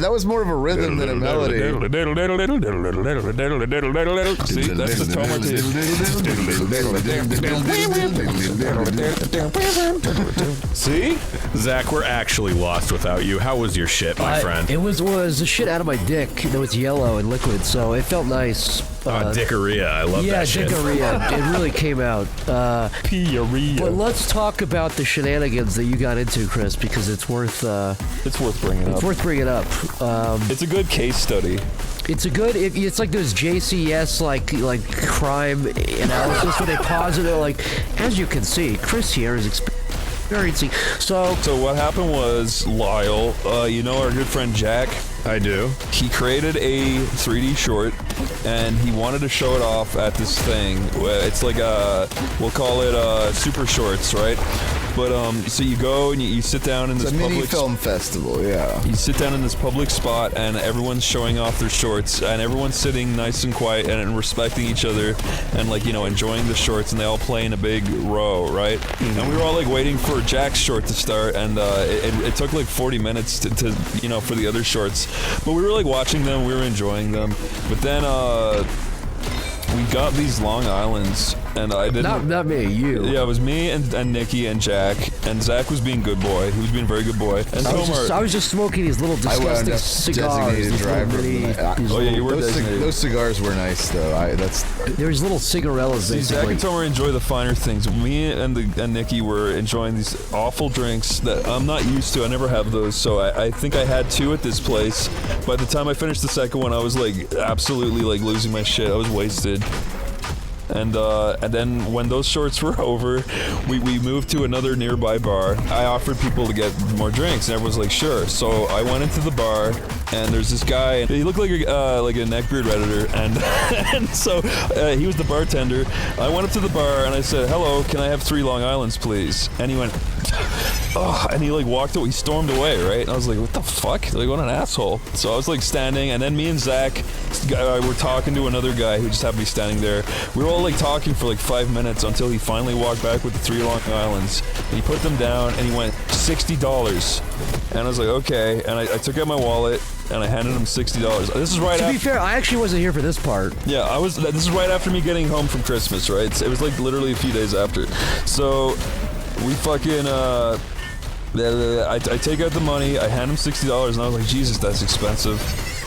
that was more of a rhythm than a melody. See, that's the Tomar tape. See? Zach, we're actually lost without you. How was your shit, my friend? It was a shit out of my dick that was yellow and liquid, so it felt nice. Dickorrhea. I love that shit. Yeah, dickorrhea. It really came out. Pee-a-rhea. But let's talk about the shenanigans that you got into, Chris, because it's worth bringing up. It's worth bringing up. It's a good case study. It's a good. It's like those JCS like crime analysis where they pause it. They're like, as you can see, Chris here is experiencing. So what happened was Lyle, you know our good friend Jack. I do. He created a 3D short, and he wanted to show it off at this thing. It's like we'll call it Super Shorts, right? But so you go and you sit down in this public mini film festival, yeah. You sit down in this public spot, and everyone's showing off their shorts, and everyone's sitting nice and quiet and respecting each other, and like enjoying the shorts, and they all play in a big row, right? Mm-hmm. And we were all like waiting for Jack's short to start, and it took like 40 minutes to for the other shorts, but we were like watching them, we were enjoying them, but then we got these Long Islands, and I didn't. Not me, you. Yeah, it was me and Nikki and Jack, and Zach was being good boy. He was being a very good boy. And I was just smoking these little disgusting cigars. Designated driver. You were designated. Those cigars were nice, though. There's little cigarellas. See, Zach and Tomer enjoy the finer things. Me and Nikki were enjoying these awful drinks that I'm not used to. I never have those, so I think I had two at this place. By the time I finished the second one, I was like absolutely like losing my shit. I was wasted. And then when those shorts were over, we moved to another nearby bar. I offered people to get more drinks, and everyone's like, sure. So I went into the bar, and there's this guy. He looked like a neckbeard redditor, and so he was the bartender. I went up to the bar and I said, hello, can I have 3 Long Islands, please? And he went, oh, and he like walked away. He stormed away, right? And I was like, what the fuck? Like, what an asshole. So I was like standing, and then me and Zach were talking to another guy who just happened to be standing there. We were all like talking for like 5 minutes until he finally walked back with the 3 Long Islands. And he put them down, and he went, $60. And I was like, okay. And I took out my wallet, and I handed him $60. This is right after. To be fair, I actually wasn't here for this part. Yeah, this is right after me getting home from Christmas, right? It was like literally a few days after. So we fucking, I take out the money, I hand him $60, and I was like, Jesus, that's expensive.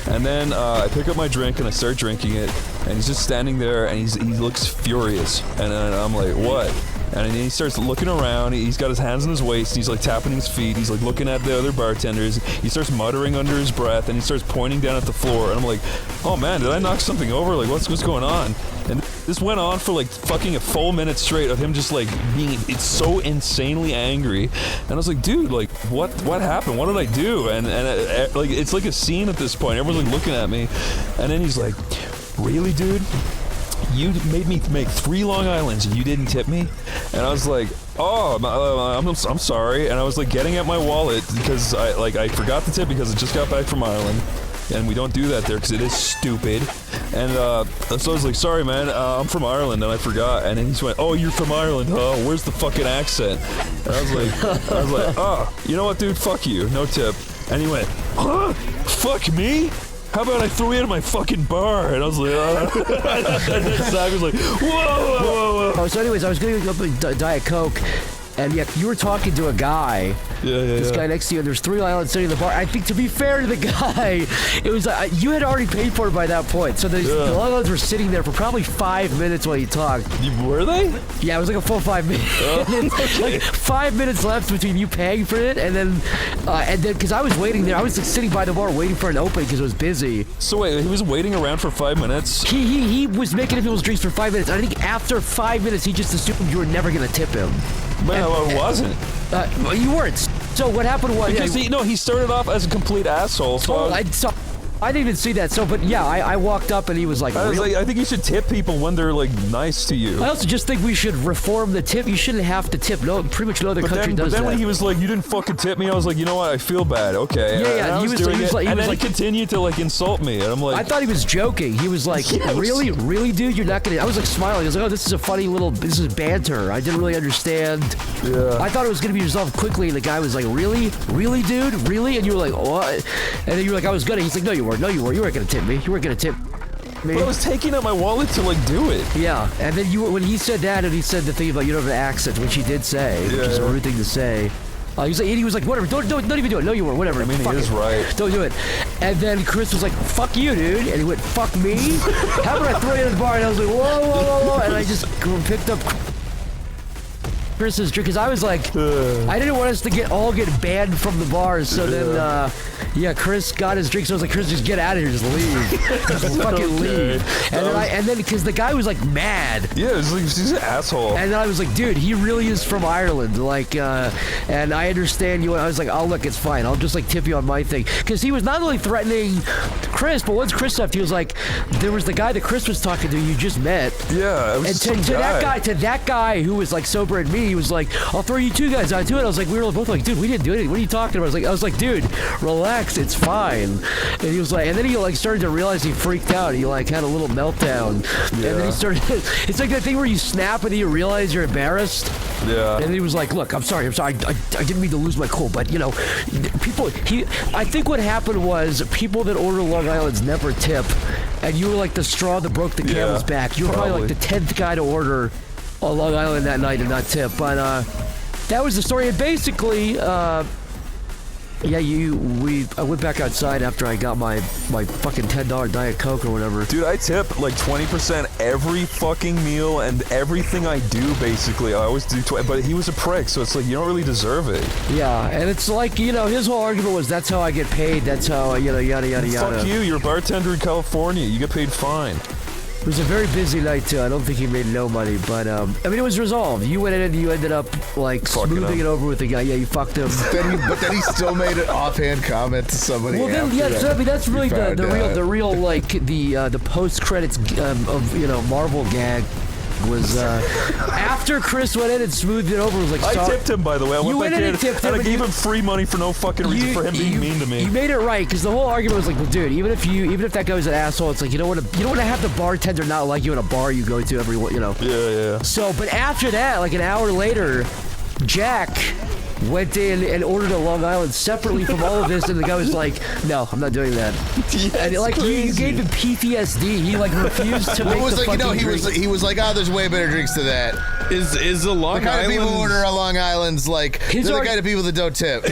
And then I pick up my drink and I start drinking it, and he's just standing there, and he looks furious. And I'm like, what? And then he starts looking around. He's got his hands on his waist. And he's like tapping his feet. He's like looking at the other bartenders. He starts muttering under his breath, and he starts pointing down at the floor. And I'm like, oh man, did I knock something over? Like, what's going on? And this went on for like fucking a full minute straight of him just like it's so insanely angry. And I was like, dude, like what happened? What did I do? And like it's like a scene at this point. Everyone's like looking at me. And then he's like, really, dude? You made me make 3 Long Islands and you didn't tip me? And I was like, oh, I'm sorry. And I was like getting at my wallet because I forgot the tip because I just got back from Ireland. And we don't do that there because it is stupid. And so I was like, sorry, man, I'm from Ireland and I forgot. And then he just went, oh, you're from Ireland, huh? Where's the fucking accent? And I was like, oh, you know what, dude? Fuck you. No tip. And he went, huh? Fuck me? How about I throw you out of my fucking bar? And I was like, and then Zach was like, whoa. Oh, so anyways, I was going to go up a Diet Coke, and yeah, you were talking to a guy. This guy next to you, and there's 3 Islands sitting in the bar. I think, to be fair to the guy, it was you had already paid for it by that point. So the Long Islands were sitting there for probably 5 minutes while you talked. Were they? Yeah, it was like a full 5 minutes. Like 5 minutes left between you paying for it, and then because I was waiting there, I was like, sitting by the bar waiting for an opening because it was busy. So wait, he was waiting around for 5 minutes? He was making people's drinks for 5 minutes. I think after 5 minutes, he just assumed you were never gonna tip him. Man, I wasn't. You weren't. So what happened was... Because he started off as a complete asshole. So I didn't even see that. So, but yeah, I walked up and he was like, I think you should tip people when they're like nice to you. I also just think we should reform the tip. You shouldn't have to tip. No, pretty much no other country does that. But then when he was like, you didn't fucking tip me, I was like, you know what? I feel bad. Okay. Yeah. He continued to like insult me, and I'm like, I thought he was joking. He was like, really, dude, you're not gonna. I was like smiling. I was like, oh, this is a funny little. This is banter. I didn't really understand. Yeah. I thought it was gonna be resolved quickly, and the guy was like, really, dude, really, and you were like, what? And then you were like, I was gonna. He's like, no, you weren't. You weren't gonna tip me. You weren't gonna tip me. But I was taking out my wallet to like do it. Yeah, and then when he said that, and he said the thing about you don't have an accent, which he did say, which is a rude thing to say. He was like, whatever, don't even do it. No, you weren't. Whatever. I mean, he is right. Don't do it. And then Chris was like, fuck you, dude. And he went, fuck me? How about I throw you in the bar? And I was like, whoa. And I just picked up Chris's drink, because I was like, I didn't want us to all get banned from the bars. So then, Chris got his drink. So I was like, Chris, just get out of here, just leave, just fucking leave. And then because the guy was like mad. Yeah, he's an asshole. And then I was like, dude, he really is from Ireland. Like, and I understand you. I was like, oh look, it's fine. I'll just like tip you on my thing, because he was not only threatening Chris, but once Chris left, he was like, there was the guy that Chris was talking to, you just met. Yeah, it was and to that guy who was like sober at me. He was like, I'll throw you two guys out too. And I was like, we were both like, dude, we didn't do anything. What are you talking about? I was like, dude, relax, it's fine. And he was like, and then he like started to realize he freaked out. He like had a little meltdown. Yeah. And then he started, it's like that thing where you snap and then you realize you're embarrassed. Yeah. And then he was like, look, I'm sorry. I didn't mean to lose my cool, but you know, I think what happened was people that order Long Island's never tip. And you were like the straw that broke the camel's back. You were probably like the 10th guy to order on Long Island that night and not tip. But that was the story. And basically, I went back outside after I got my fucking $10 Diet Coke or whatever. Dude, I tip like 20% every fucking meal and everything I do, basically. I always do, but he was a prick, so it's like, you don't really deserve it. Yeah, and it's like, you know, his whole argument was, that's how I get paid, that's how, you know, yada, yada, yada. Fuck you, you're a bartender in California, you get paid fine. It was a very busy night, too. I don't think he made no money, but, I mean, it was resolved. You went in and you ended up, like, smoothing it over with the guy. Yeah, you fucked him. But then he still made an offhand comment to somebody. Well, then, yeah, so, I mean, that's really the real, like, the post-credits of, you know, Marvel gag was, after Chris went in and smoothed it over, it was like, I tipped him, by the way. I went back in and tipped him, I gave him free money for no fucking reason for him being mean to me. You made it right, because the whole argument was like, well, dude, even if that guy was an asshole, it's like, you don't want to have the bartender not like you in a bar you go to every, you know. Yeah. So, but after that, like an hour later, Jack went in and ordered a Long Island separately from all of this, and the guy was like, no, I'm not doing that. And like, you gave him PTSD. He like refused to make the fucking drink. He was like, oh, there's way better drinks to that. Is a Long Island... The kind of people who order a Long Island's like, they're the kind of people that don't tip.